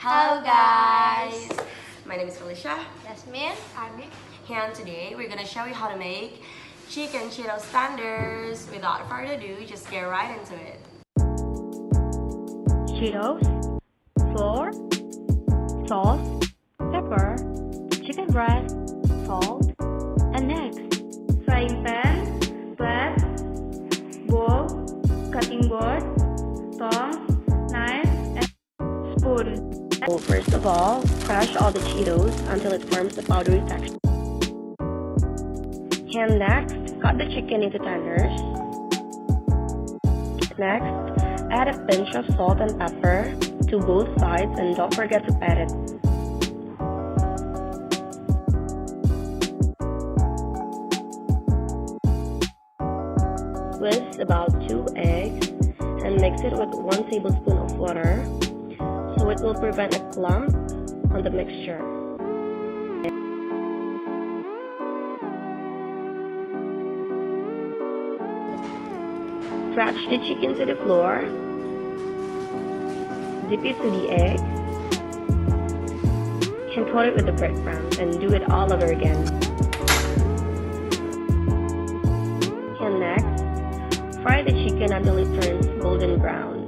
Hello guys! My name is Felicia. Yassmyn, Aniq. And today we're gonna show you how to make chicken Cheetos tenders. Without further ado, just get right into it. Cheetos, flour, sauce, pepper, chicken breast, salt, and next, frying pan, plate, bowl, cutting board, tongs, knife, and spoon. So first of all, crush all the Cheetos until it forms a powdery texture. And next, cut the chicken into tenders. Next, add a pinch of salt and pepper to both sides and don't forget to pat it. Whisk about 2 eggs and mix it with 1 tablespoon of water so it will prevent a clump on the mixture. Scratch the chicken to the floor, dip it to the egg, and coat it with the breadcrumbs and do it all over again. And next, fry the chicken until it turns golden brown.